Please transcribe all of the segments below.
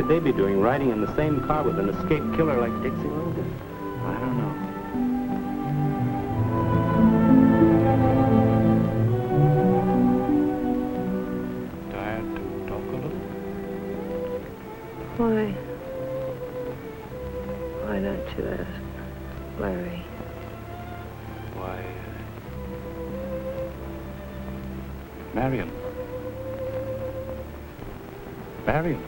could they be doing riding in the same car with an escaped killer like Dixie Logan? I don't know. Tired to talk a little? Why don't you ask Larry? Why, Marian. Marian.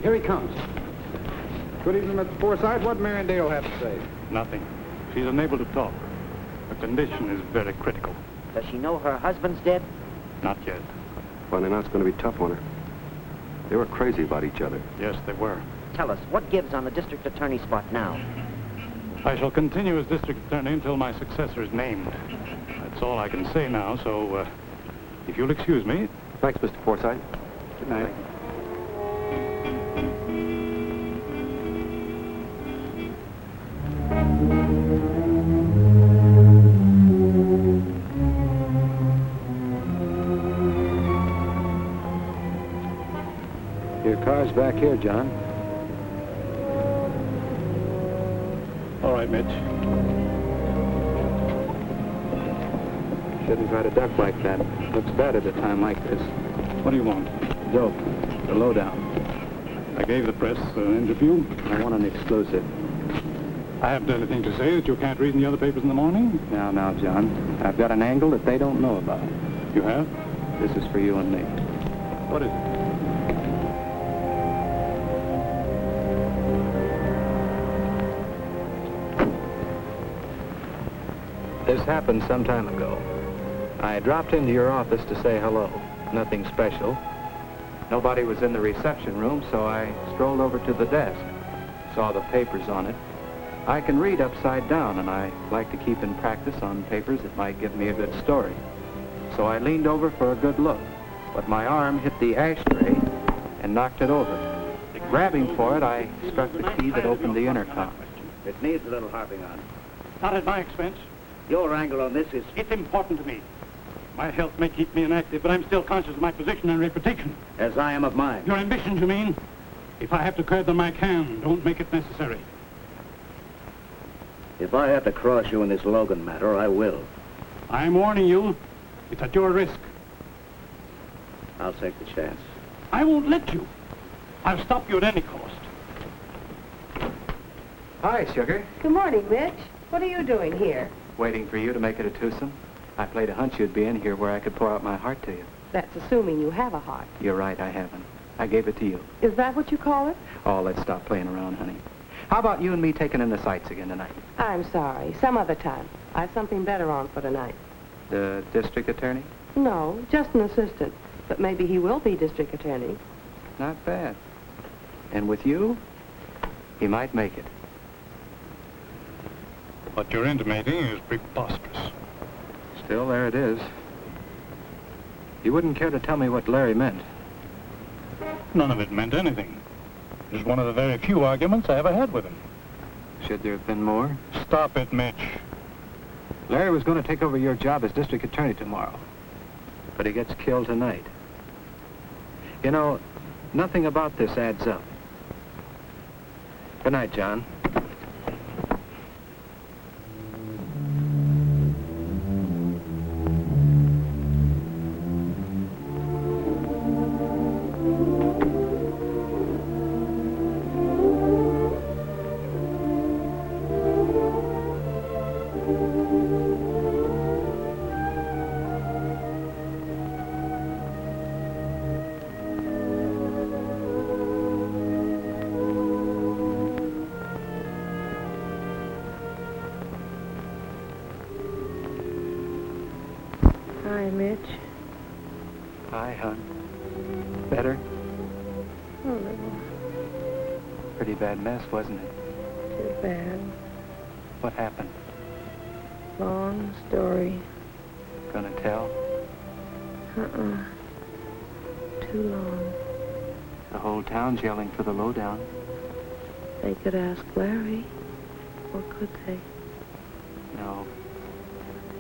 Here he comes. Good evening, Mr. Forsythe. What Marian have to say? Nothing. She's unable to talk. Her condition is very critical. Does she know her husband's dead? Not yet. Finding out's going to be tough on her. They were crazy about each other. Yes, they were. Tell us, what gives on the district attorney spot now? I shall continue as district attorney until my successor is named. That's all I can say now, so if you'll excuse me. Thanks, Mr. Forsythe. Good night. Your car's back here, John. All right, Mitch. Shouldn't try to duck like that. Looks bad at a time like this. What do you want? Dope. The lowdown. I gave the press an interview. I want an exclusive. I haven't anything to say that you can't read in the other papers in the morning. Now, John. I've got an angle that they don't know about. You have? This is for you and me. What is it? This happened some time ago. I dropped into your office to say hello. Nothing special. Nobody was in the reception room, so I strolled over to the desk. Saw the papers on it. I can read upside down, and I like to keep in practice on papers that might give me a good story. So I leaned over for a good look, but my arm hit the ashtray and knocked it over. Grabbing for it, I struck the key that opened the intercom. It needs a little harping on. Not at my expense. Your angle on this is... It's important to me. My health may keep me inactive, but I'm still conscious of my position and reputation. As I am of mine. Your ambitions, you mean? If I have to curb them, I can. Don't make it necessary. If I have to cross you in this Logan matter, I will. I'm warning you. It's at your risk. I'll take the chance. I won't let you. I'll stop you at any cost. Hi, Sugar. Good morning, Mitch. What are you doing here? Waiting for you to make it a twosome. I played a hunch you'd be in here where I could pour out my heart to you. That's assuming you have a heart. You're right, I haven't. I gave it to you. Is that what you call it? Oh, let's stop playing around, honey. How about you and me taking in the sights again tonight? I'm sorry. Some other time. I've something better on for tonight. The district attorney? No, just an assistant. But maybe he will be district attorney. Not bad. And with you, he might make it. What you're intimating is preposterous. Still, there it is. You wouldn't care to tell me what Larry meant. None of it meant anything. It was one of the very few arguments I ever had with him. Should there have been more? Stop it, Mitch. Larry was going to take over your job as district attorney tomorrow. But he gets killed tonight. You know, nothing about this adds up. Good night, John. Hi, Mitch. Hi, hon. Better? Oh, little. Pretty bad mess, wasn't it? Too bad. What happened? Long story. Gonna tell? Too long. The whole town's yelling for the lowdown. They could ask Larry. Or could they? No.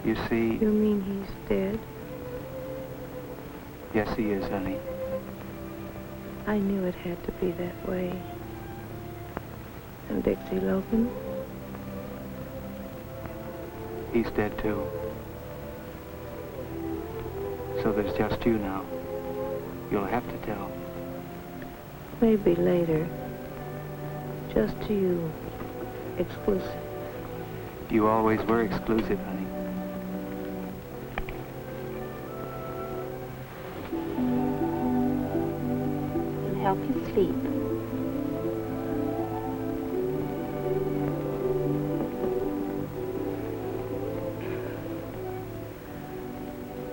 You see... You mean he's dead? Yes, he is, honey. I knew it had to be that way. And Dixie Logan? He's dead, too. So there's just you now. You'll have to tell. Maybe later. Just you. Exclusive. You always were exclusive, honey. It'll help you sleep.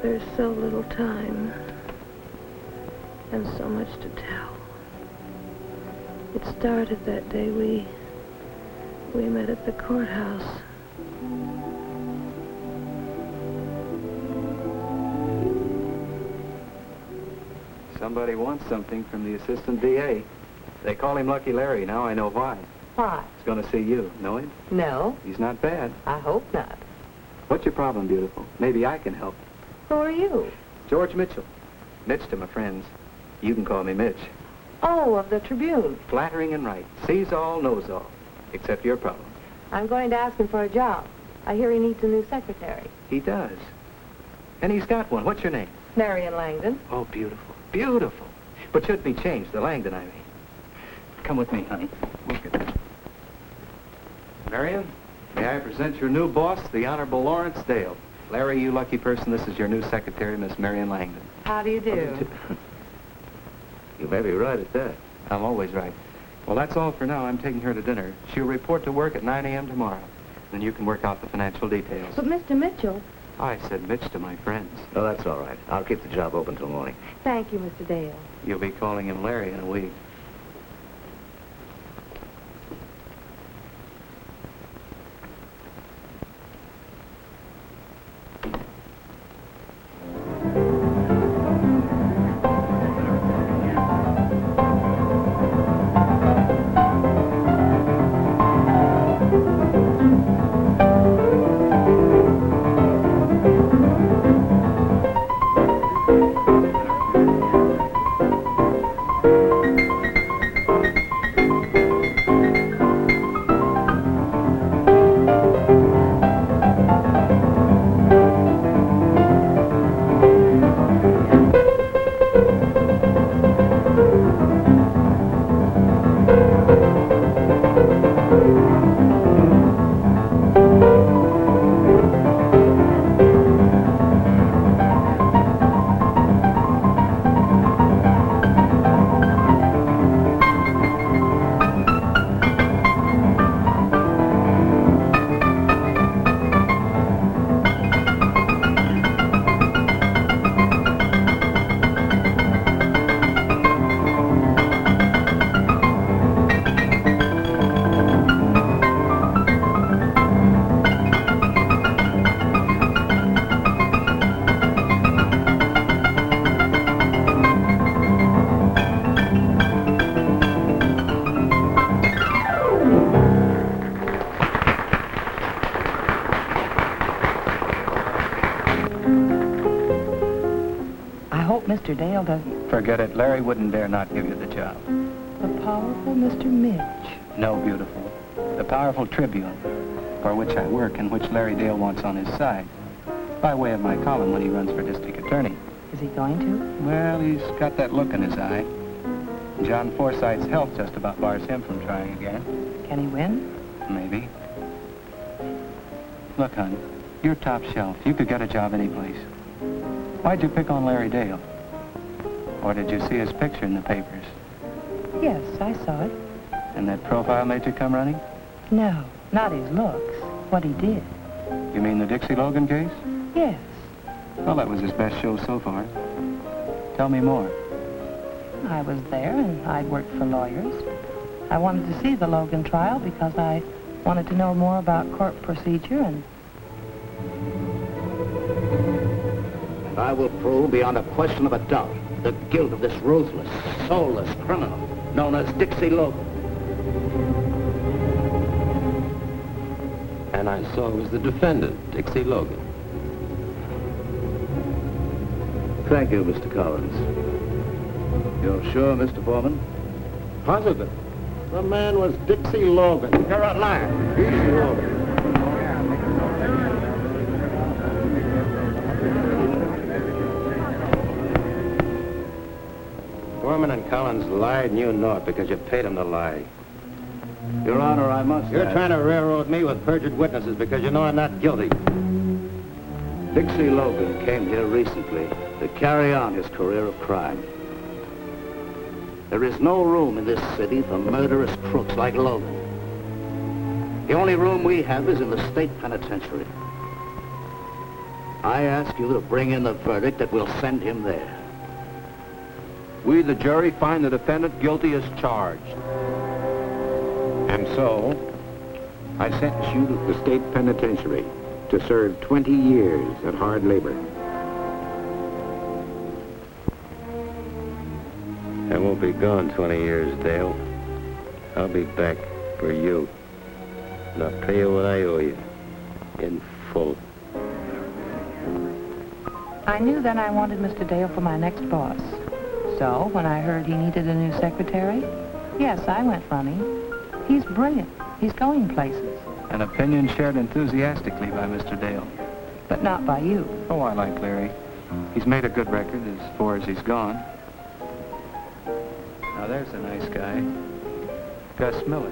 There's so little time. And so much to tell. It started that day we met at the courthouse. Somebody wants something from the assistant DA. They call him Lucky Larry. Now I know why. Why? He's going to see you. Know him? No, He's not bad. I hope not. What's your problem, beautiful? Maybe I can help. Who are you? George Mitchell. Mitch to my friends. You can call me Mitch. Oh, of the Tribune. Flattering and right. Sees all, knows all. Except your problem. I'm going to ask him for a job. I hear he needs a new secretary. He does. And he's got one. What's your name? Marian Langdon. Oh, beautiful. Beautiful. But should be changed. The Langdon, I mean. Come with me, honey. Look at that. Marian, may I present your new boss, the Honorable Lawrence Dale. Larry, you lucky person, this is your new secretary, Miss Marian Langdon. How do you do? You may be right at that. I'm always right. Well, that's all for now. I'm taking her to dinner. She'll report to work at 9 a.m. tomorrow. Then you can work out the financial details. But Mr. Mitchell... I said Mitch to my friends. Oh, that's all right. I'll keep the job open till morning. Thank you, Mr. Dale. You'll be calling him Larry in a week. Mr. Dale doesn't... Forget it. Larry wouldn't dare not give you the job. The powerful Mr. Mitch. No, beautiful. The powerful Tribune, for which I work and which Larry Dale wants on his side, by way of my column when he runs for district attorney. Is he going to? Well, he's got that look in his eye. John Forsythe's health just about bars him from trying again. Can he win? Maybe. Look, hon, you're top shelf. You could get a job any place. Why'd you pick on Larry Dale? Or did you see his picture in the papers? Yes, I saw it. And that profile made you come running? No, not his looks. What he did. You mean the Dixie Logan case? Yes. Well, that was his best show so far. Tell me more. I was there, and I'd worked for lawyers. I wanted to see the Logan trial because I wanted to know more about court procedure and... I will prove beyond a question of a doubt the guilt of this ruthless, soulless criminal known as Dixie Logan. And I saw it was the defendant, Dixie Logan. Thank you, Mr. Collins. You're sure, Mr. Foreman? Positive. The man was Dixie Logan. You're a liar. Dixie Logan. Foreman and Collins lied and you know it because you paid them to lie. Your Honor, I must You're add- trying to railroad me with perjured witnesses because you know I'm not guilty. Dixie Logan came here recently to carry on his career of crime. There is no room in this city for murderous crooks like Logan. The only room we have is in the state penitentiary. I ask you to bring in the verdict that will send him there. We, the jury, find the defendant guilty as charged. And so, I sentence you to the state penitentiary to serve 20 years at hard labor. I won't be gone 20 years, Dale. I'll be back for you. And I'll pay you what I owe you. In full. I knew then I wanted Mr. Dale for my next boss. So, when I heard he needed a new secretary, yes, I went funny. He's brilliant. He's going places. An opinion shared enthusiastically by Mr. Dale. But not by you. Oh, I like Larry. He's made a good record as far as he's gone. Now, there's a nice guy. Gus Miller.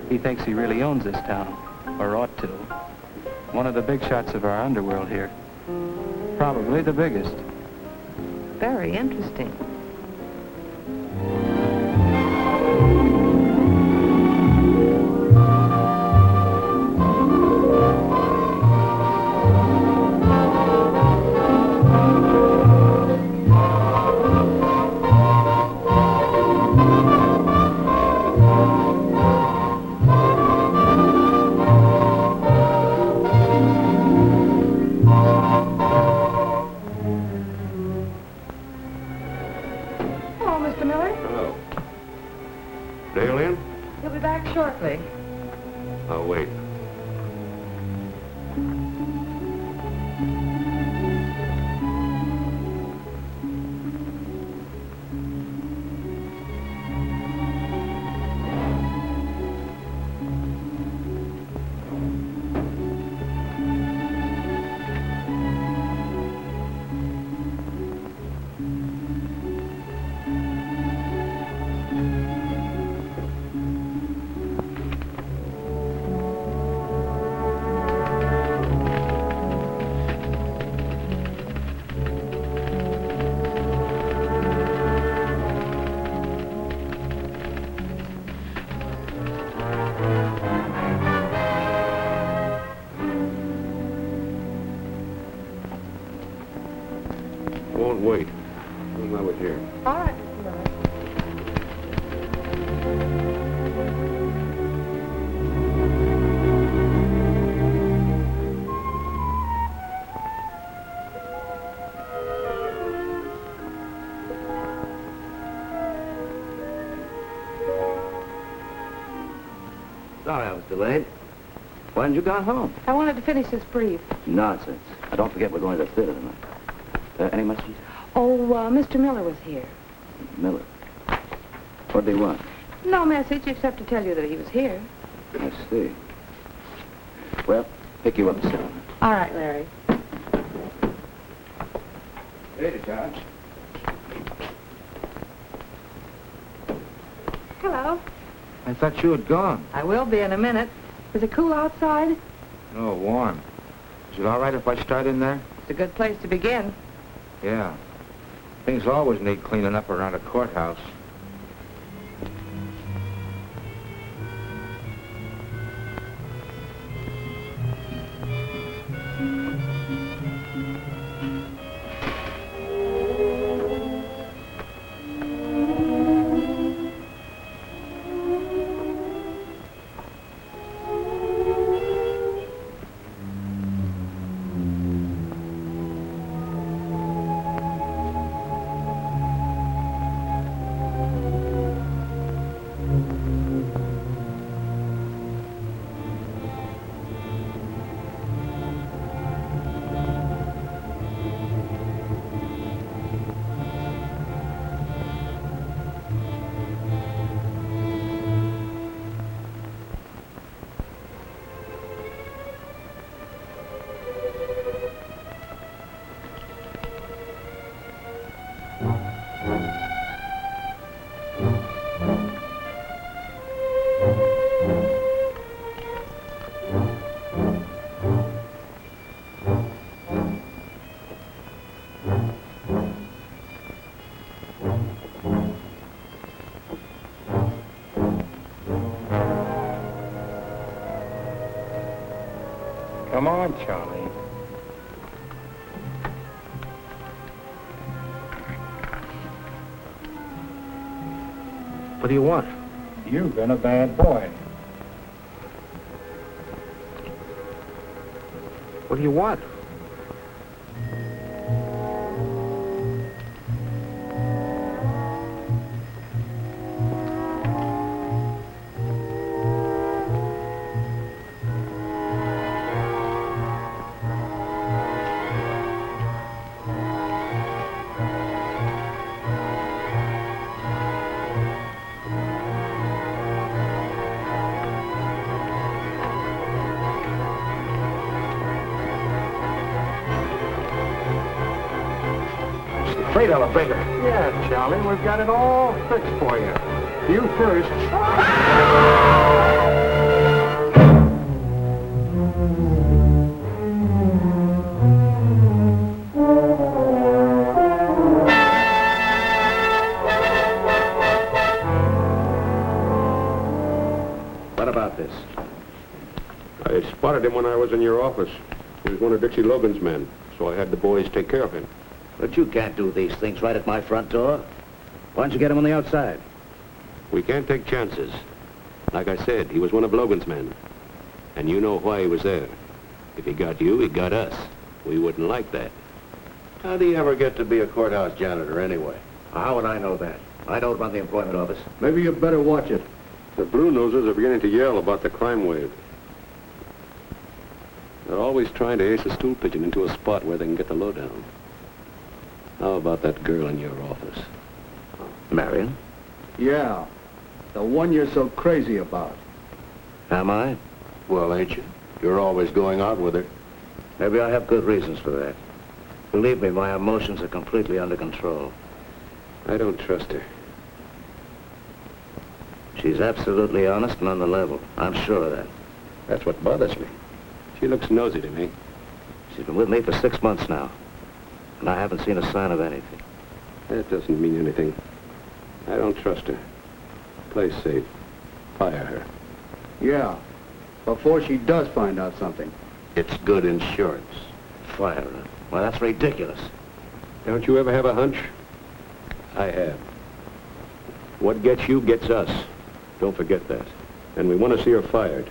He thinks he really owns this town, or ought to. One of the big shots of our underworld here. Probably the biggest. Very interesting. Shortly. I'll wait. Won't wait. Come over here. All right, Mr. Miller. Sorry I was delayed. Why didn't you go home? I wanted to finish this brief. Nonsense. Now, don't forget we're going to the theater tonight. Any messages? Oh, Mr. Miller was here. Miller. What do they want? No message except to tell you that he was here. I see. Well, pick you up soon. All right, Larry. Hey, Josh. Hello. I thought you had gone. I will be in a minute. Is it cool outside? No, warm. Is it all right if I start in there? It's a good place to begin. Yeah. Things always need cleaning up around a courthouse. Come on, Charlie. What do you want? You've been a bad boy. What do you want? Freight elevator. Yeah, Charlie, we've got it all fixed for you. You first. What about this? I spotted him when I was in your office. He was one of Dixie Logan's men, so I had the boys take care of him. But you can't do these things right at my front door. Why don't you get him on the outside? We can't take chances. Like I said, he was one of Logan's men. And you know why he was there. If he got you, he got us. We wouldn't like that. How do you ever get to be a courthouse janitor anyway? How would I know that? I don't run the employment office. Maybe you better watch it. The Blue Noses are beginning to yell about the crime wave. They're always trying to ace a stool pigeon into a spot where they can get the lowdown. How about that girl in your office? Marian? Yeah, the one you're so crazy about. Am I? Well, ain't you? You're always going out with her. Maybe I have good reasons for that. Believe me, my emotions are completely under control. I don't trust her. She's absolutely honest and on the level. I'm sure of that. That's what bothers me. She looks nosy to me. She's been with me for 6 months now. And I haven't seen a sign of anything. That doesn't mean anything. I don't trust her. Play safe. Fire her. Yeah, before she does find out something. It's good insurance. Fire her. Well, that's ridiculous. Don't you ever have a hunch? I have. What gets you gets us. Don't forget that. And we want to see her fired.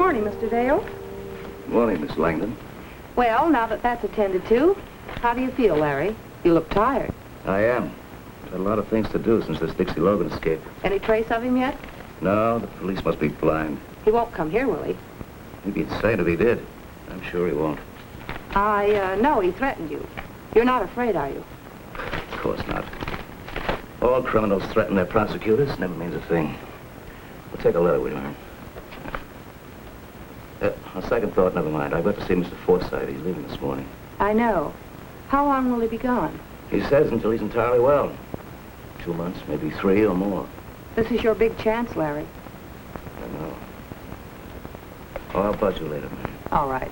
morning, Mr. Dale. Morning, Miss Langdon. Well, now that that's attended to, how do you feel, Larry? You look tired. I am. Had a lot of things to do since this Dixie Logan escape. Any trace of him yet? No, the police must be blind. He won't come here, will he? He'd be insane if he did. I'm sure he won't. I know he threatened you. You're not afraid, are you? Of course not. All criminals threaten their prosecutors. Never means a thing. We'll take a letter, will you, Marian? On second thought, never mind. I've got to see Mr. Forsythe. He's leaving this morning. I know. How long will he be gone? He says until he's entirely well. 2 months, maybe 3 or more. This is your big chance, Larry. I know. Oh, I'll buzz you later, man. All right.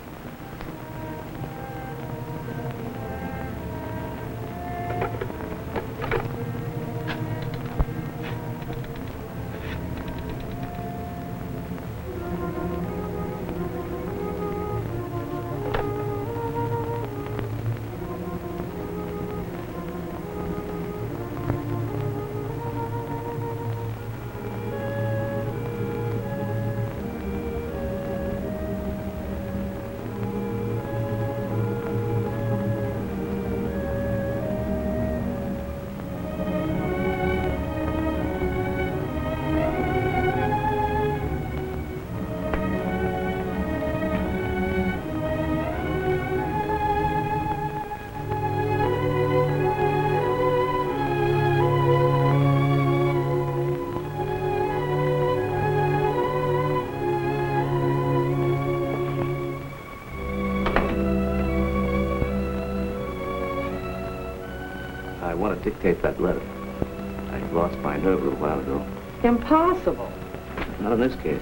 I want to dictate that letter. I lost my nerve a little while ago. Impossible. Not in this case.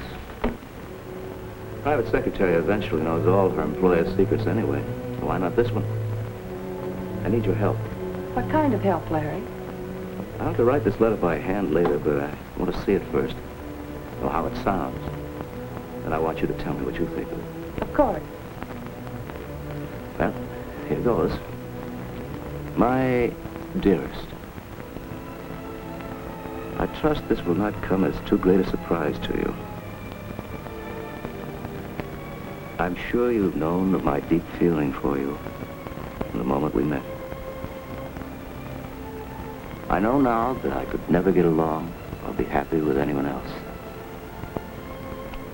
Private secretary eventually knows all her employer's secrets anyway. Why not this one? I need your help. What kind of help, Larry? I'll have to write this letter by hand later, but I want to see it first. Know how it sounds. And I want you to tell me what you think of it. Of course. Well, here goes. My dearest, I trust this will not come as too great a surprise to you. I'm sure you've known of my deep feeling for you from the moment we met. I know now that I could never get along or be happy with anyone else.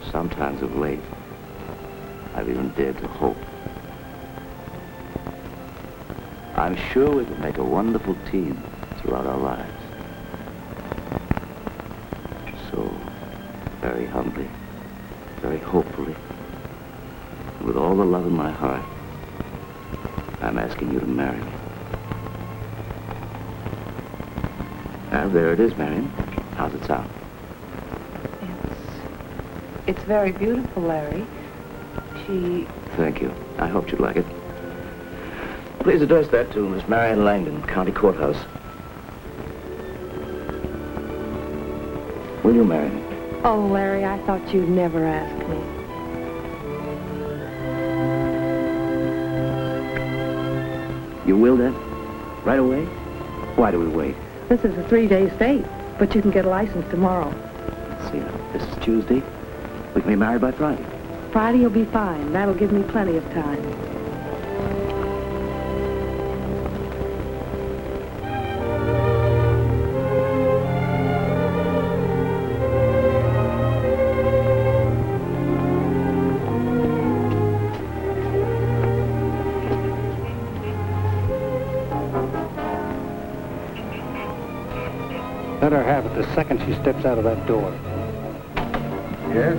Sometimes of late, I've even dared to hope. I'm sure we could make a wonderful team throughout our lives. So, very humbly, very hopefully, with all the love in my heart, I'm asking you to marry me. And there it is, Marian. How's it sound? It's very beautiful, Larry. Thank you. I hoped you'd like it. Please address that to Miss Marian Langdon, County Courthouse. Will you marry me? Oh, Larry, I thought you'd never ask me. You will then? Right away? Why do we wait? This is a 3-day stay, but you can get a license tomorrow. Let's see now. This is Tuesday. We can be married by Friday. Friday will be fine. That'll give me plenty of time. Let her have it the second she steps out of that door. Yes?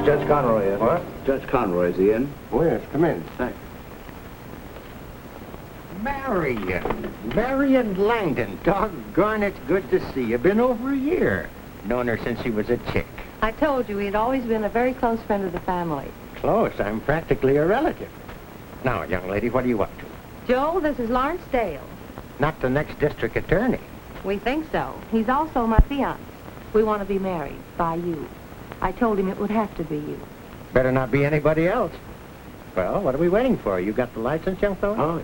Judge Conroy, what? Judge Conroy, is he in? Oh, yes, come in. Thanks. Marian Langdon. Doggone, it's good to see you. Been over a year. Known her since she was a chick. I told you he'd always been a very close friend of the family. Close. I'm practically a relative. Now, young lady, what are you up to? Joe, this is Lawrence Dale. Not the next district attorney. We think so. He's also my fiancé. We want to be married by you. I told him it would have to be you. Better not be anybody else. Well, what are we waiting for? You got the license, young fellow? Oh,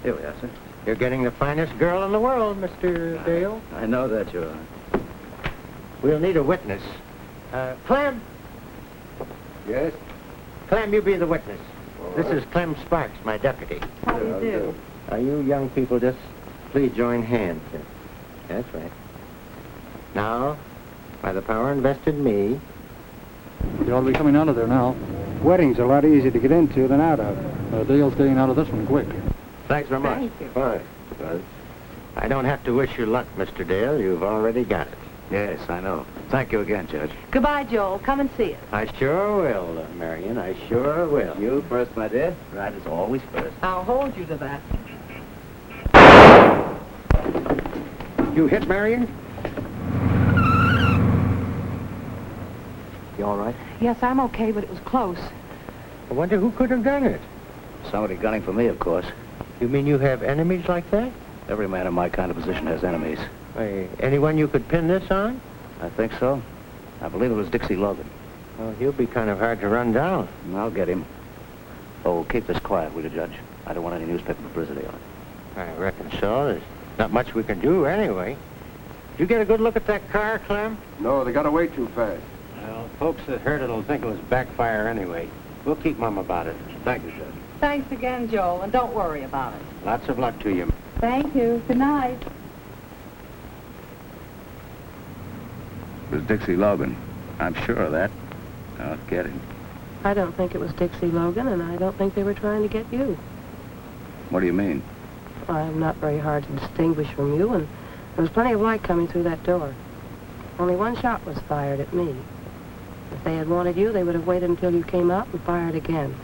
here we are, sir. You're getting the finest girl in the world, Mr. Dale. I know that you are. We'll need a witness. Clem! Yes? Clem, you be the witness. This is Clem Sparks, my deputy. How do you do? You young people just please join hands. That's right. Now, by the power invested in me... You ought to be coming out of there now. Wedding's a lot easier to get into than out of. Dale's getting out of this one quick. Thanks very much. Thank you. Fine. I don't have to wish you luck, Mr. Dale. You've already got it. Yes, I know. Thank you again, Judge. Goodbye, Joel. Come and see us. I sure will, Marian. I sure will. You first, my dear. Right is always first. I'll hold you to that. You hit Marian? You all right? Yes, I'm okay, but it was close. I wonder who could have done it. Somebody gunning for me, of course. You mean you have enemies like that? Every man in my kind of position has enemies. Anyone you could pin this on? I think so. I believe it was Dixie Logan. Well, he'll be kind of hard to run down. I'll get him. Oh, keep this quiet, will you, Judge? I don't want any newspaper publicity on it. I reckon so. There's not much we can do anyway. Did you get a good look at that car, Clem? No, they got away too fast. Well, folks that heard it'll think it was backfire anyway. We'll keep mum about it. Thank you, Judge. Thanks again, Joel, and don't worry about it. Lots of luck to you. Thank you. Good night. It was Dixie Logan. I'm sure of that. I'll get him. I don't think it was Dixie Logan, and I don't think they were trying to get you. What do you mean? I'm not very hard to distinguish from you, and there was plenty of light coming through that door. Only one shot was fired at me. If they had wanted you, they would have waited until you came out and fired again,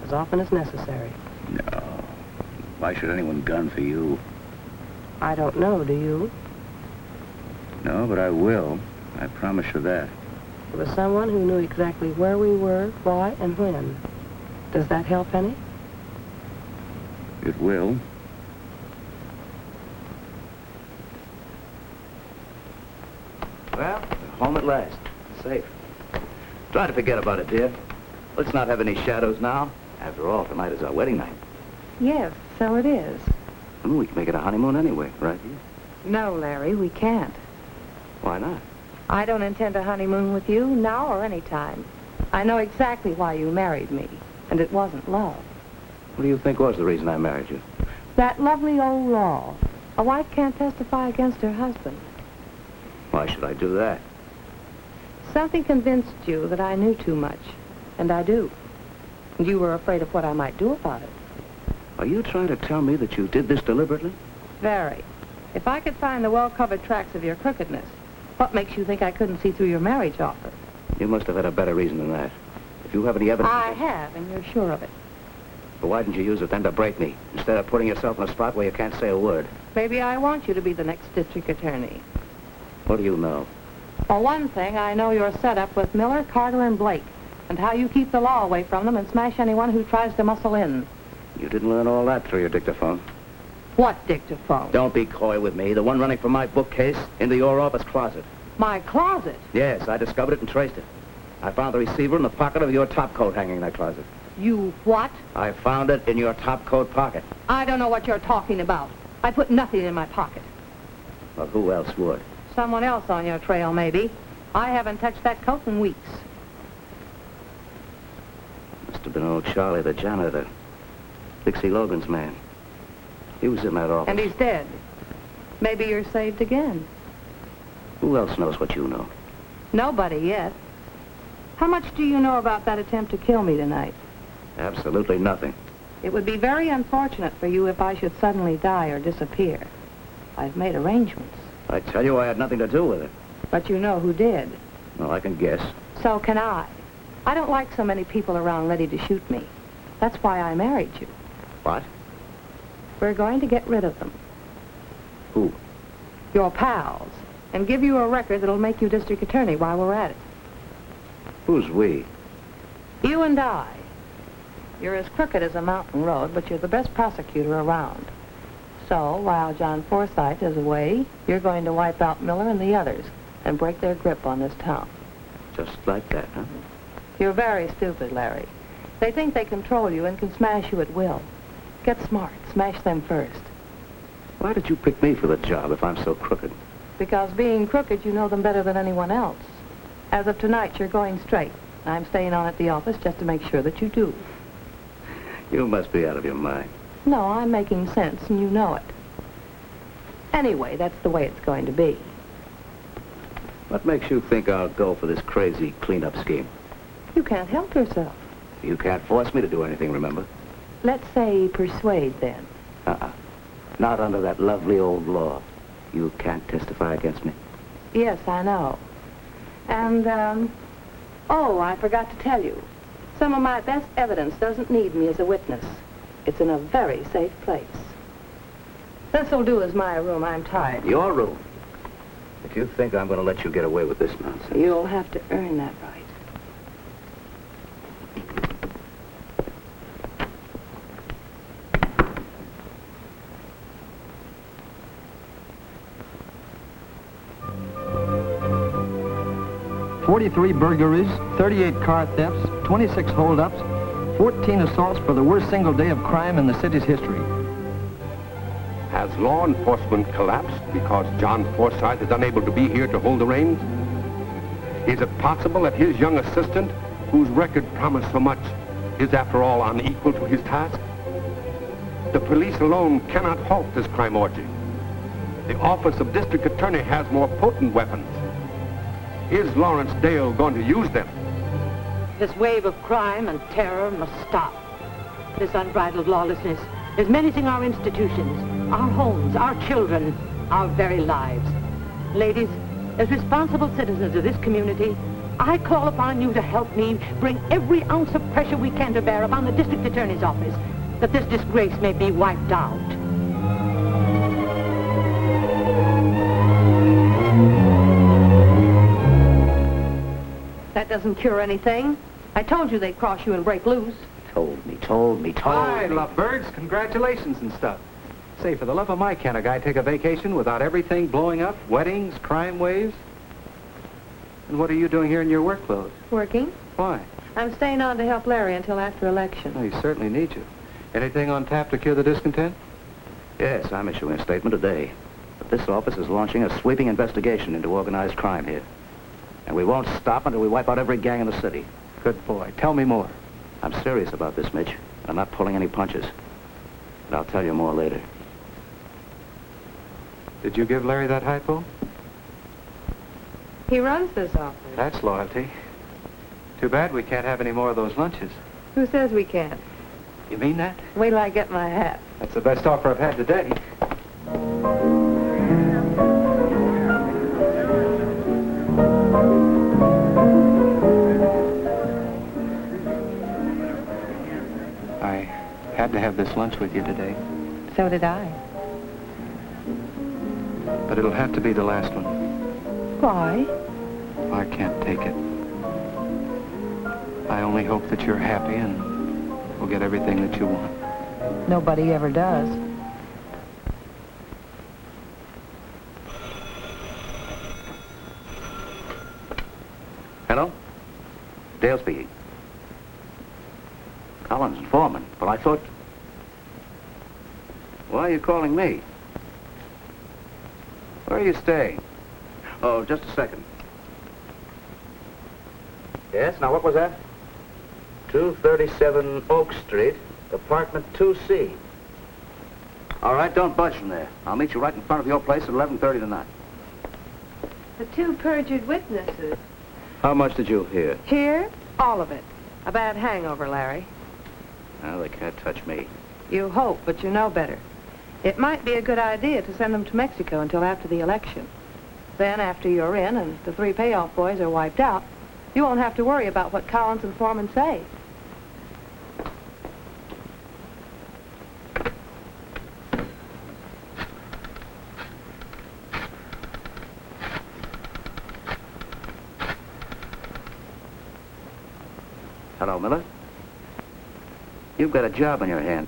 as often as necessary. No. Why should anyone gun for you? I don't know, do you? No, but I will. I promise you that. It was someone who knew exactly where we were, why, and when. Does that help any? It will. Well, home at last. Safe. Try to forget about it, dear. Let's not have any shadows now. After all, tonight is our wedding night. Yes, so it is. And we can make it a honeymoon anyway, right? No, Larry, we can't. Why not? I don't intend a honeymoon with you now or any time. I know exactly why you married me, and it wasn't love. What do you think was the reason I married you? That lovely old law. A wife can't testify against her husband. Why should I do that? Something convinced you that I knew too much, and I do. And you were afraid of what I might do about it. Are you trying to tell me that you did this deliberately? Very. If I could find the well-covered tracks of your crookedness, what makes you think I couldn't see through your marriage offer? You must have had a better reason than that. If you have any evidence... I have, and you're sure of it. But why didn't you use it then to break me, instead of putting yourself in a spot where you can't say a word? Maybe I want you to be the next district attorney. What do you know? For one thing, I know your setup with Miller, Carter, and Blake, and how you keep the law away from them and smash anyone who tries to muscle in. You didn't learn all that through your dictaphone. What dictaphone? Don't be coy with me. The one running from my bookcase into your office closet. My closet? Yes, I discovered it and traced it. I found the receiver in the pocket of your topcoat hanging in that closet. You what? I found it in your topcoat pocket. I don't know what you're talking about. I put nothing in my pocket. Well, who else would? Someone else on your trail, maybe. I haven't touched that coat in weeks. Must have been old Charlie, the janitor. Dixie Logan's man. He was in that office. And he's dead. Maybe you're saved again. Who else knows what you know? Nobody yet. How much do you know about that attempt to kill me tonight? Absolutely nothing. It would be very unfortunate for you if I should suddenly die or disappear. I've made arrangements. I tell you I had nothing to do with it. But you know who did. Well, I can guess. So can I. I don't like so many people around ready to shoot me. That's why I married you. What? We're going to get rid of them. Who? Your pals. And give you a record that'll make you district attorney while we're at it. Who's we? You and I. You're as crooked as a mountain road, but you're the best prosecutor around. So, while John Forsythe is away, you're going to wipe out Miller and the others and break their grip on this town. Just like that, huh? You're very stupid, Larry. They think they control you and can smash you at will. Get smart. Smash them first. Why did you pick me for the job if I'm so crooked? Because being crooked, you know them better than anyone else. As of tonight, you're going straight. I'm staying on at the office just to make sure that you do. You must be out of your mind. No, I'm making sense, and you know it. Anyway, that's the way it's going to be. What makes you think I'll go for this crazy cleanup scheme? You can't help yourself. You can't force me to do anything, remember? Let's say persuade, then. Not under that lovely old law. You can't testify against me. Yes, I know. And, oh, I forgot to tell you. Some of my best evidence doesn't need me as a witness. It's in a very safe place. This'll do as my room. I'm tired. Your room? If you think I'm going to let you get away with this nonsense... You'll have to earn that right. "43 burglaries, 38 car thefts, 26 holdups, 14 assaults for the worst single day of crime in the city's history." Has law enforcement collapsed because John Forsythe is unable to be here to hold the reins? Is it possible that his young assistant, whose record promised so much, is after all unequal to his task? The police alone cannot halt this crime orgy. The office of district attorney has more potent weapons. Is Lawrence Dale going to use them? This wave of crime and terror must stop. This unbridled lawlessness is menacing our institutions, our homes, our children, our very lives. Ladies, as responsible citizens of this community, I call upon you to help me bring every ounce of pressure we can to bear upon the district attorney's office, that this disgrace may be wiped out. That doesn't cure anything. I told you they'd cross you and break loose. Told me. Hi, lovebirds. Congratulations and stuff. Say, for the love of Mike, can a guy take a vacation without everything blowing up? Weddings, crime waves? And what are you doing here in your work clothes? Working? Why? I'm staying on to help Larry until after election. Oh, he certainly needs you. Anything on tap to cure the discontent? Yes, I'm issuing a statement today. But this office is launching a sweeping investigation into organized crime here. And we won't stop until we wipe out every gang in the city. Good boy. Tell me more. I'm serious about this, Mitch. I'm not pulling any punches. But I'll tell you more later. Did you give Larry that hypo? He runs this office. That's loyalty. Too bad we can't have any more of those lunches. Who says we can't? You mean that? Wait till I get my hat. That's the best offer I've had today. I had to have this lunch with you today. So did I. But it'll have to be the last one. Why? I can't take it. I only hope that you're happy and will get everything that you want. Nobody ever does. Hello? Dale speaking. Collins and Foreman, but I thought... Why are you calling me? Where are you staying? Oh, just a second. Yes, now what was that? 237 Oak Street, apartment 2C. All right, don't budge from there. I'll meet you right in front of your place at 11:30 tonight. The two perjured witnesses. How much did you hear? Here? All of it. A bad hangover, Larry. Well, they can't touch me. You hope, but you know better. It might be a good idea to send them to Mexico until after the election. Then, after you're in and the three payoff boys are wiped out, you won't have to worry about what Collins and Foreman say. Hello, Miller. You've got a job on your hand.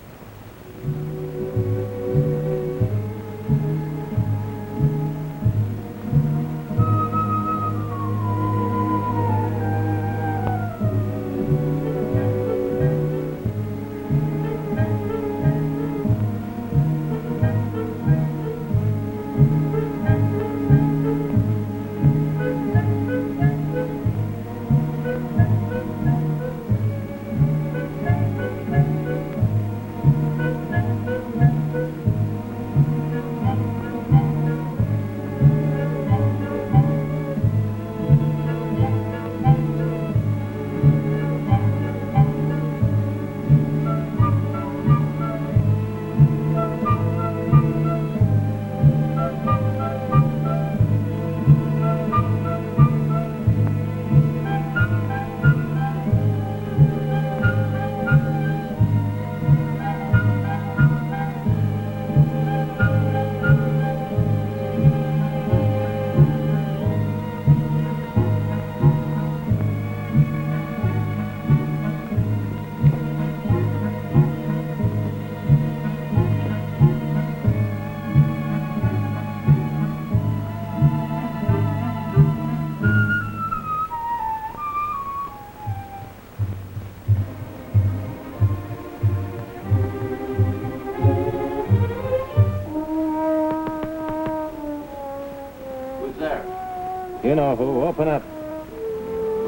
You know who. Open up.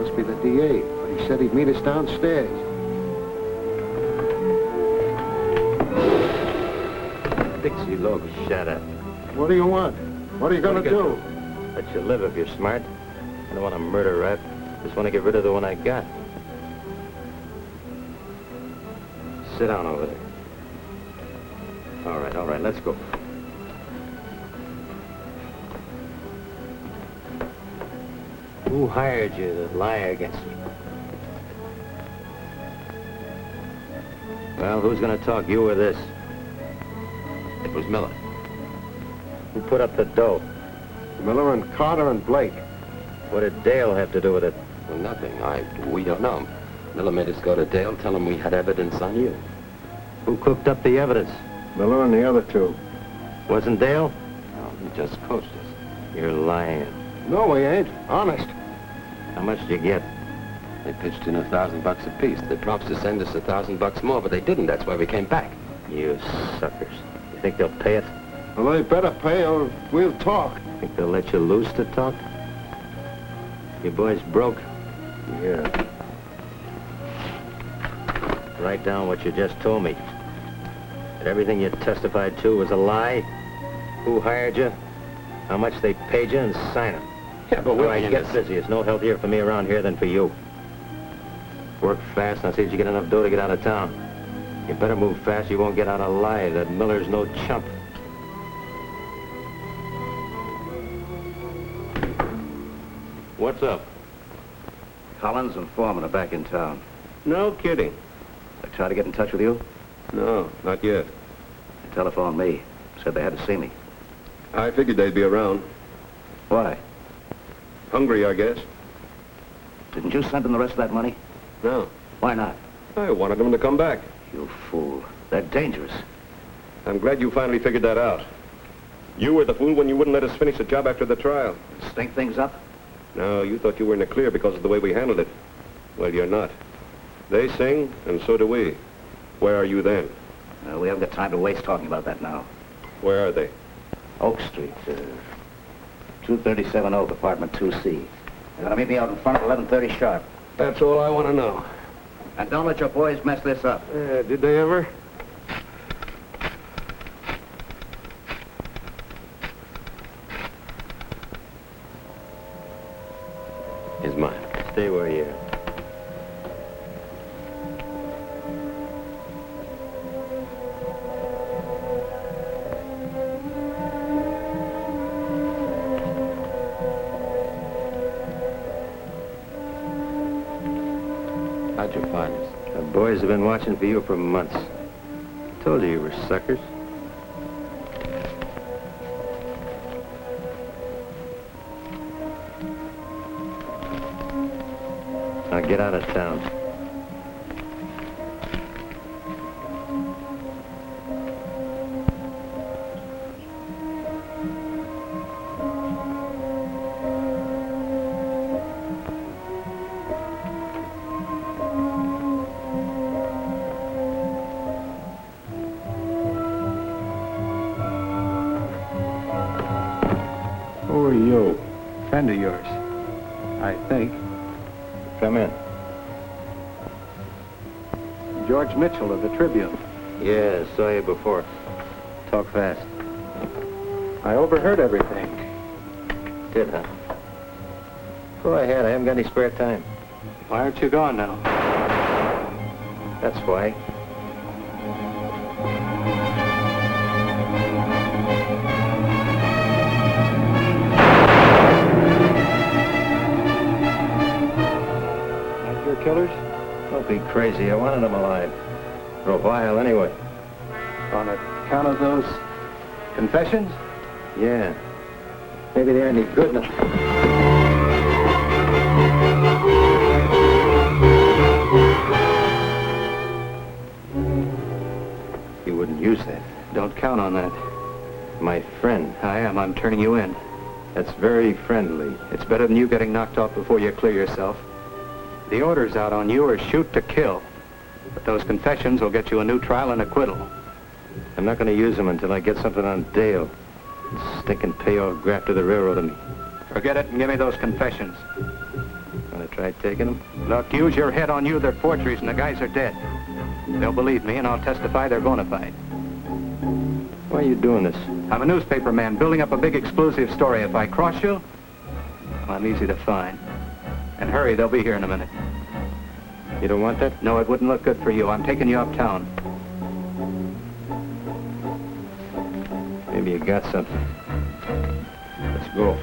Must be the DA, but he said he'd meet us downstairs. Dixie Logan. Shut up. What do you want? What are you gonna do? Let you live if you're smart. I don't want to murder rap. Just want to get rid of the one I got. Sit down over there. All right, let's go. Who hired you to lie against me? Well, who's gonna talk, you or this? It was Miller. Who put up the dough? Miller and Carter and Blake. What did Dale have to do with it? Well, nothing. We don't know. Miller made us go to Dale, tell him we had evidence on you. Who cooked up the evidence? Miller and the other two. Wasn't Dale? No, he just coached us. You're lying. No, we ain't. Honest. How much did you get? They pitched in $1,000 apiece. They promised to send us $1,000 more, but they didn't. That's why we came back. You suckers. You think they'll pay it? Well, they better pay or we'll talk. Think they'll let you loose to talk? You boys broke? Yeah. Write down what you just told me. That everything you testified to was a lie? Who hired you? How much they paid you, and sign it. Yeah, but All right, get busy. It's no healthier for me around here than for you. Work fast, and I'll see if you get enough dough to get out of town. You better move fast, you won't get out alive. That Miller's no chump. What's up? Collins and Foreman are back in town. No kidding. They tried to get in touch with you? No, not yet. They telephoned me. Said they had to see me. I figured they'd be around. Why? Hungry, I guess. Didn't you send them the rest of that money? No. Why not? I wanted them to come back. You fool. They're dangerous. I'm glad you finally figured that out. You were the fool when you wouldn't let us finish the job after the trial. Stink things up? No, you thought you were in the clear because of the way we handled it. Well, you're not. They sing, and so do we. Where are you then? We haven't got time to waste talking about that now. Where are they? Oak Street, 237 Oak, apartment 2C. They're gonna meet me out in front at 11:30 sharp. That's all I want to know. And don't let your boys mess this up. Did they ever? Is mine. Stay where you are. How'd you find us? The boys have been watching for you for months. Told you were suckers. Now get out of town. Who are you? Friend of yours, I think. Come in. George Mitchell of the Tribune. Yeah, saw you before. Talk fast. I overheard everything. Did, huh? Go ahead, I haven't got any spare time. Why aren't you gone now? That's why. Not your killers? Don't be crazy. I wanted them alive. For a while, anyway. On account of those confessions? Yeah. Maybe they aren't any good enough. You wouldn't use that. Don't count on that. My friend. I am. I'm turning you in. That's very friendly. It's better than you getting knocked off before you clear yourself. The orders out on you are shoot to kill. But those confessions will get you a new trial and acquittal. I'm not going to use them until I get something on Dale. Stinking payoff graft to the railroad of me. Forget it and give me those confessions. Want to try taking them? Look, use your head on you. They're forgeries and the guys are dead. They'll believe me and I'll testify they're bona fide. Why are you doing this? I'm a newspaper man building up a big exclusive story. If I cross you, well, I'm easy to find. And hurry, they'll be here in a minute. You don't want that? No, it wouldn't look good for you. I'm taking you uptown. Maybe you got something. Let's go.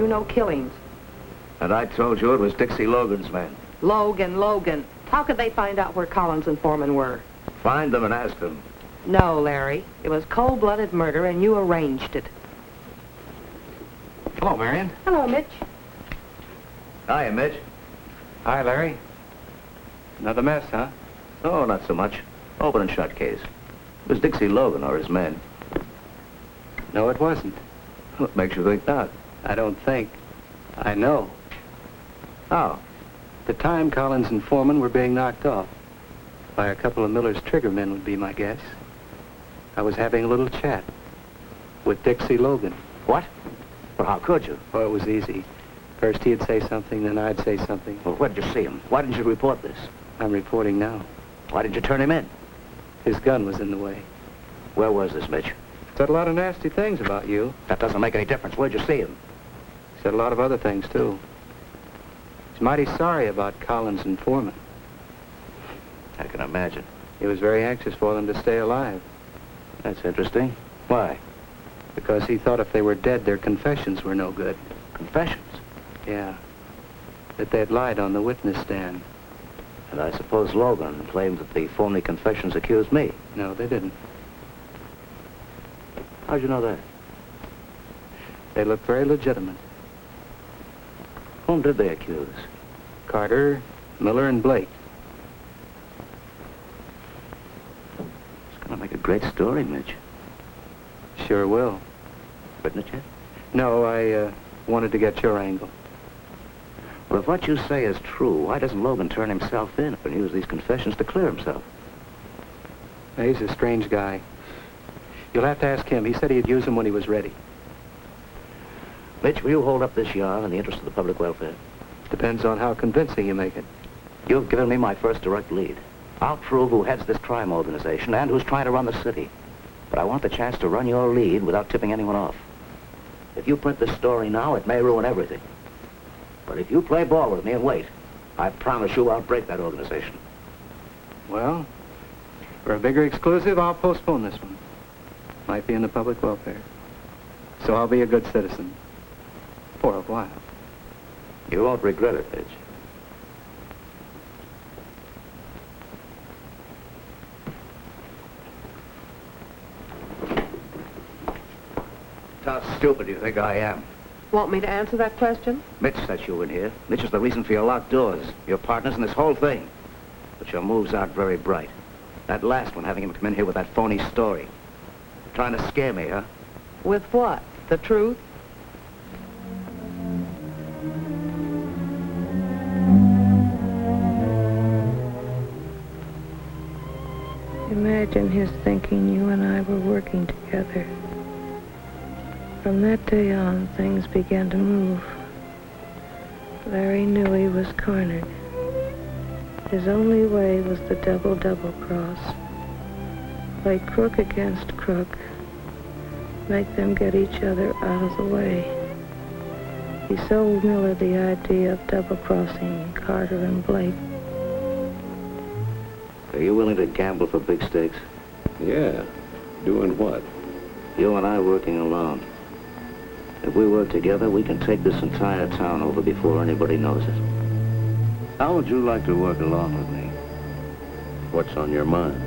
No killings. And I told you it was Dixie Logan's men. Logan. How could they find out where Collins and Foreman were? Find them and ask them. No, Larry. It was cold-blooded murder, and you arranged it. Hello, Marian. Hello, Mitch. Hiya, Mitch. Hi, Larry. Another mess, huh? Oh, not so much. Open and shut case. It was Dixie Logan or his men. No, it wasn't. What makes you think that? I don't think. I know. How? The time Collins and Foreman were being knocked off by a couple of Miller's trigger men would be my guess. I was having a little chat with Dixie Logan. What? Well, how could you? Oh, it was easy. First he'd say something, then I'd say something. Well, where did you see him? Why didn't you report this? I'm reporting now. Why didn't you turn him in? His gun was in the way. Where was this, Mitch? Said a lot of nasty things about you. That doesn't make any difference. Where'd you see him? Said a lot of other things, too. He's mighty sorry about Collins and Foreman. I can imagine. He was very anxious for them to stay alive. That's interesting. Why? Because he thought if they were dead, their confessions were no good. Confessions? Yeah. That they'd lied on the witness stand. And I suppose Logan claimed that the phony confessions accused me. No, they didn't. How'd you know that? They looked very legitimate. Whom did they accuse? Carter, Miller, and Blake. It's gonna make a great story, Mitch. Sure will. Written it yet? No, I wanted to get your angle. Well, if what you say is true, why doesn't Logan turn himself in and use these confessions to clear himself? He's a strange guy. You'll have to ask him. He said he'd use them when he was ready. Mitch, will you hold up this yarn in the interest of the public welfare? Depends on how convincing you make it. You've given me my first direct lead. I'll prove who heads this crime organization and who's trying to run the city. But I want the chance to run your lead without tipping anyone off. If you print this story now, it may ruin everything. But if you play ball with me and wait, I promise you I'll break that organization. Well, for a bigger exclusive, I'll postpone this one. Might be in the public welfare. So I'll be a good citizen. For a while. You won't regret it, Mitch. How stupid do you think I am? Want me to answer that question? Mitch set you in here. Mitch is the reason for your locked doors. Your partners in this whole thing. But your moves aren't very bright. That last one, having him come in here with that phony story. Trying to scare me, huh? With what? The truth? Imagine his thinking you and I were working together. From that day on, things began to move. Larry knew he was cornered. His only way was the double cross. Play crook against crook. Make them get each other out of the way. He sold Miller the idea of double-crossing Carter and Blake. Are you willing to gamble for big stakes? Yeah. Doing what? You and I working alone. If we work together, we can take this entire town over before anybody knows it. How would you like to work along with me? What's on your mind?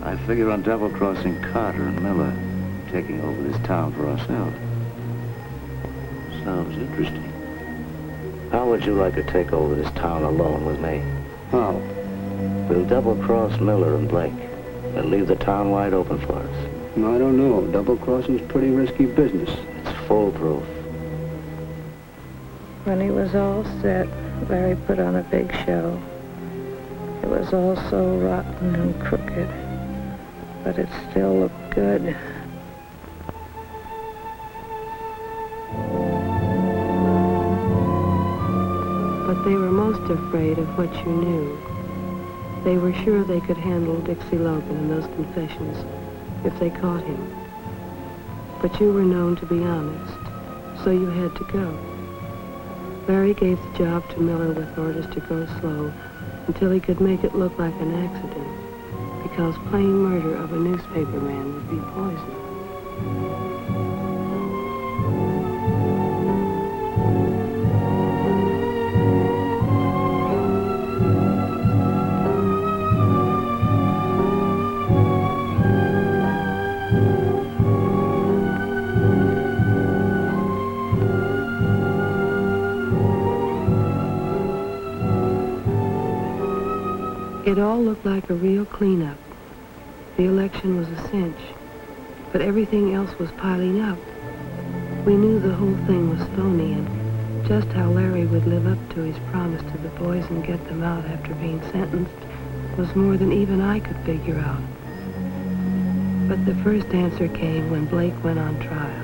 I figure on double-crossing Carter and Miller, taking over this town for ourselves. Sounds interesting. How would you like to take over this town alone with me? How? We'll double-cross Miller and Blake and leave the town wide open for us. I don't know. Double-crossing's pretty risky business. It's foolproof. When he was all set, Larry put on a big show. It was all so rotten and crooked, but it still looked good. But they were most afraid of what you knew. They were sure they could handle Dixie Logan and those confessions if they caught him. But you were known to be honest, so you had to go. Larry gave the job to Miller with orders to go slow until he could make it look like an accident, because plain murder of a newspaperman would be poison. It all looked like a real cleanup. The election was a cinch, but everything else was piling up. We knew the whole thing was phony, and just how Larry would live up to his promise to the boys and get them out after being sentenced was more than even I could figure out. But the first answer came when Blake went on trial.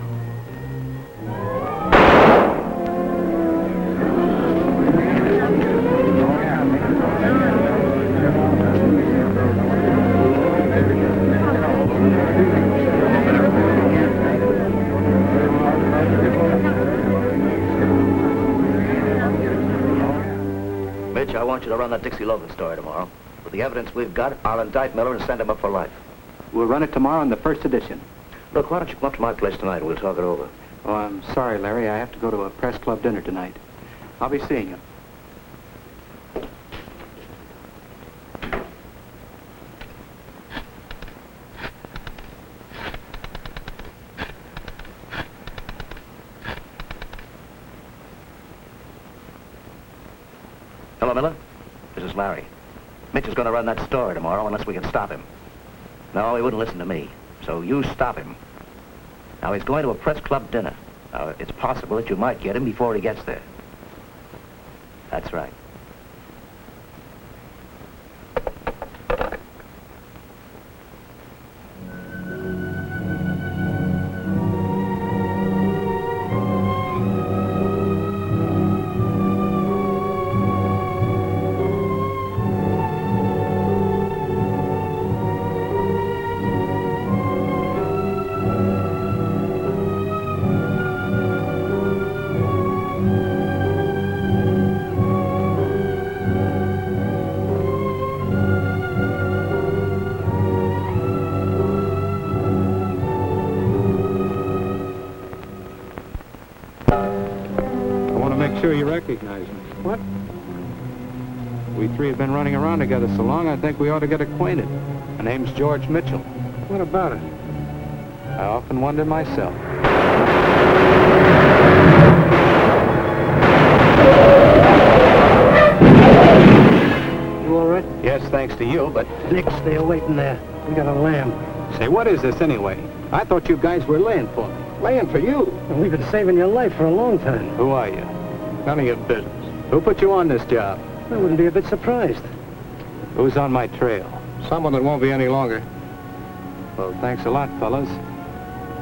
I want you to run that Dixie Logan story tomorrow. With the evidence we've got, I'll indict Miller and send him up for life. We'll run it tomorrow in the first edition. Look, why don't you come up to my place tonight and we'll talk it over? Oh, I'm sorry, Larry. I have to go to a press club dinner tonight. I'll be seeing you. Hello, Miller. This is Larry. Mitch is going to run that story tomorrow unless we can stop him. No, he wouldn't listen to me. So you stop him. Now, he's going to a press club dinner. Now, it's possible that you might get him before he gets there. That's right. Sure you recognize me. What? We three have been running around together so long, I think we ought to get acquainted. My name's George Mitchell. What about it? I often wonder myself. You all right? Yes, thanks to you, but... Nick, stay away from there. We got a lamb. Say, what is this anyway? I thought you guys were laying for me. Laying for you. And we've been saving your life for a long time. Who are you? None of your business. Who put you on this job? I wouldn't be a bit surprised. Who's on my trail? Someone that won't be any longer. Well, thanks a lot, fellas.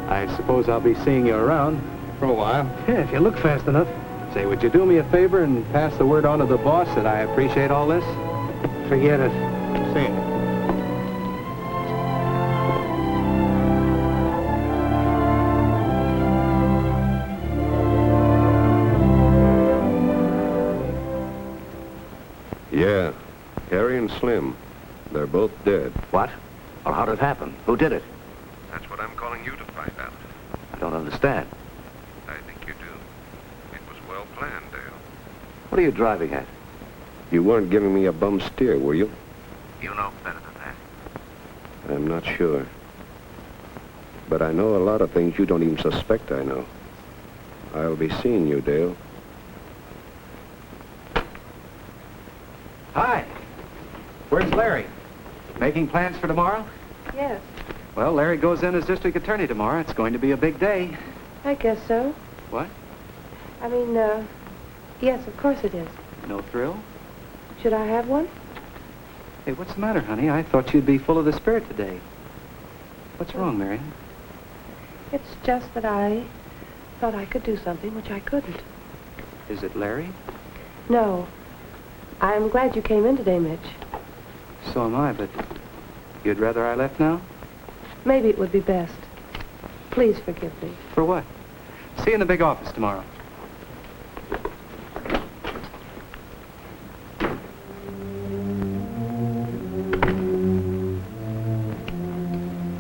I suppose I'll be seeing you around. For a while. Yeah, if you look fast enough. Say, would you do me a favor and pass the word on to the boss that I appreciate all this? Forget it. See you. Yeah, Harry and Slim. They're both dead. What? Well, how did it happen? Who did it? That's what I'm calling you to find out. I don't understand. I think you do. It was well planned, Dale. What are you driving at? You weren't giving me a bum steer, were you? You know better than that. I'm not sure. But I know a lot of things you don't even suspect I know. I'll be seeing you, Dale. Hi. Where's Larry? Making plans for tomorrow? Yes, Well, Larry goes in as district attorney tomorrow. It's going to be a big day. I guess so. What? I mean, yes, of course it is. No thrill? Should I have one? Hey, what's the matter, honey? I thought you'd be full of the spirit today. What's wrong, Marian? It's just that I thought I could do something which I couldn't. Is it Larry? No. I'm glad you came in today, Mitch. So am I, but you'd rather I left now? Maybe it would be best. Please forgive me. For what? See you in the big office tomorrow.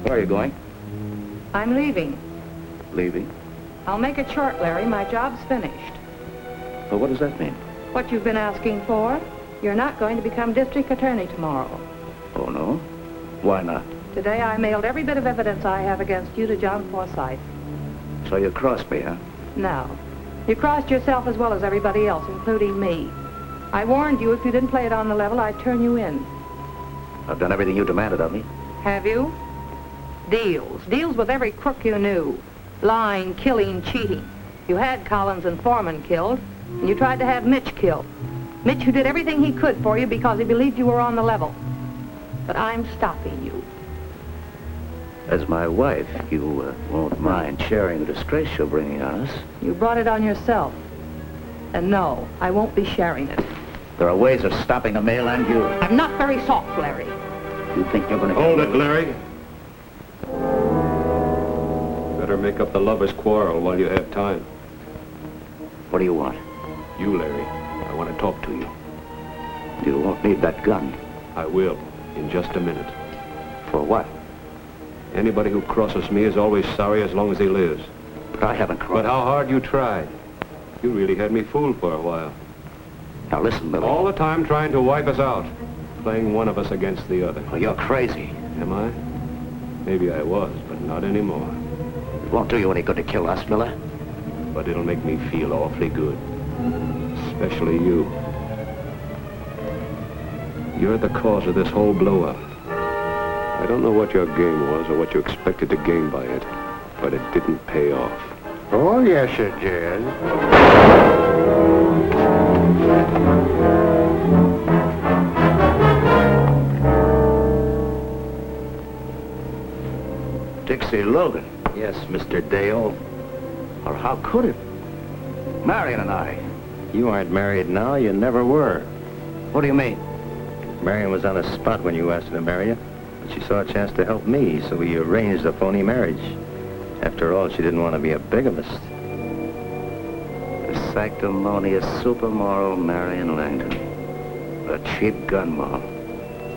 Where are you going? I'm leaving. Leaving? I'll make it short, Larry. My job's finished. Well, what does that mean? What you've been asking for, you're not going to become district attorney tomorrow. Oh, no? Why not? Today I mailed every bit of evidence I have against you to John Forsythe. So you crossed me, huh? No. You crossed yourself as well as everybody else, including me. I warned you if you didn't play it on the level, I'd turn you in. I've done everything you demanded of me. Have you? Deals. Deals with every crook you knew. Lying, killing, cheating. You had Collins and Foreman killed, and you tried to have Mitch killed. Mitch, who did everything he could for you because he believed you were on the level. But I'm stopping you. As my wife, you won't mind sharing the disgrace you're bringing on us. You brought it on yourself. And no, I won't be sharing it. There are ways of stopping the mail and you. I'm not very soft, Larry. You think you're going to... Hold it, Larry. Better make up the lovers' quarrel while you have time. What do you want? You, Larry. I want to talk to you. You won't need that gun. I will, in just a minute. For what? Anybody who crosses me is always sorry as long as he lives. But I haven't crossed. But how hard you tried. You really had me fooled for a while. Now listen, Billy. All the time trying to wipe us out. Playing one of us against the other. Well, you're crazy. Am I? Maybe I was, but not anymore. It won't do you any good to kill us, Miller. But it'll make me feel awfully good. Especially you. You're the cause of this whole blow-up. I don't know what your game was or what you expected to gain by it, but it didn't pay off. Oh, yes, it did. Dixie Logan. Yes, Mr. Dale. Or how could it? Marian and I. You aren't married now. You never were. What do you mean? Marian was on the spot when you asked her to marry her. But she saw a chance to help me, so we arranged a phony marriage. After all, she didn't want to be a bigamist. The sanctimonious, supermoral Marian Langdon. A cheap gun mob.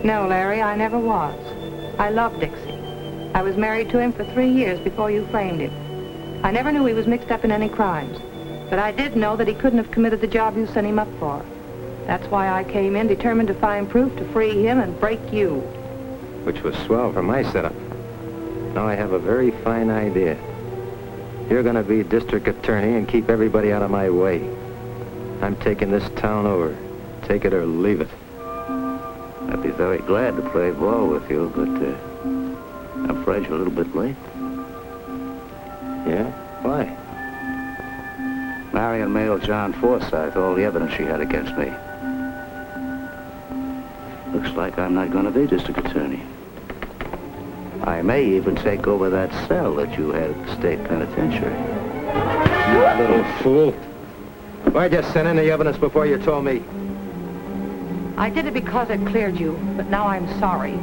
No, Larry, I never was. I loved Dixie. I was married to him for 3 years before you framed him. I never knew he was mixed up in any crimes. But I did know that he couldn't have committed the job you sent him up for. That's why I came in determined to find proof to free him and break you. Which was swell for my setup. Now I have a very fine idea. You're going to be district attorney and keep everybody out of my way. I'm taking this town over. Take it or leave it. I'd be very glad to play ball with you, but I'm afraid you're a little bit late. Yeah? Why? Marian mailed John Forsythe all the evidence she had against me. Looks like I'm not going to be district attorney. I may even take over that cell that you had at the state penitentiary. You little fool. Why'd you send in the evidence before you told me? I did it because it cleared you, but now I'm sorry.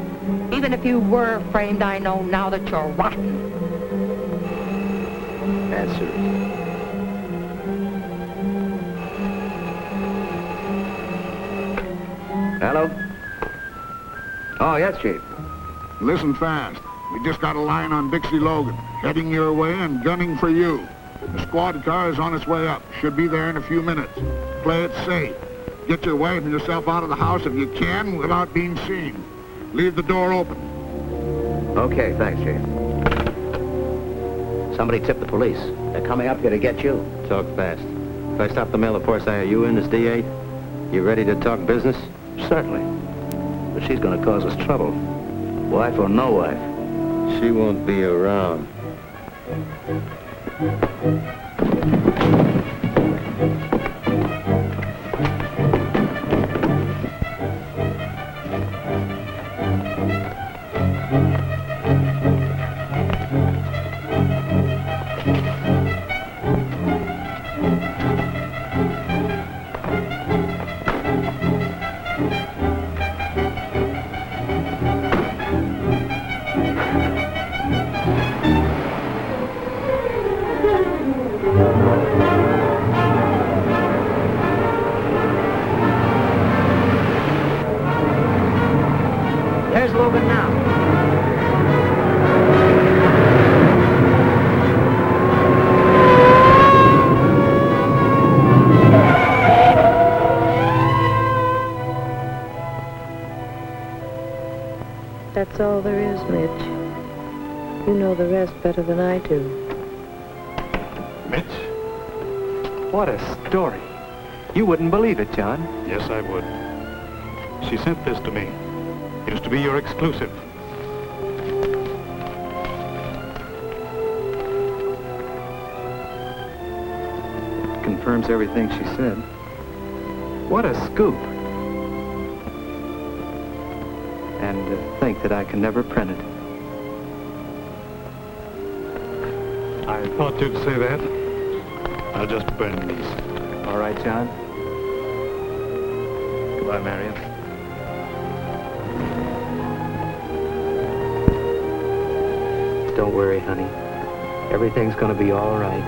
Even if you were framed, I know now that you're rotten. Answer it. Hello? Oh, yes, Chief. Listen fast. We just got a line on Dixie Logan, heading your way and gunning for you. The squad car is on its way up. Should be there in a few minutes. Play it safe. Get your wife and yourself out of the house if you can without being seen. Leave the door open. Okay, thanks, Chief. Somebody tipped the police. They're coming up here to get you. Talk fast. If I stop the mail, of course, are you in as DA? You ready to talk business? Certainly. But she's going to cause us trouble. Wife or no wife. She won't be around. There's Logan now. That's all there is, Mitch. You know the rest better than I do. Mitch? What a story. You wouldn't believe it, John. Yes, I would. She sent this to me. It is to be your exclusive. Confirms everything she said. What a scoop. And to think that I can never print it. I thought you'd say that. I'll just burn these. All right, John. Goodbye, Marian. Don't worry, honey. Everything's gonna be all right.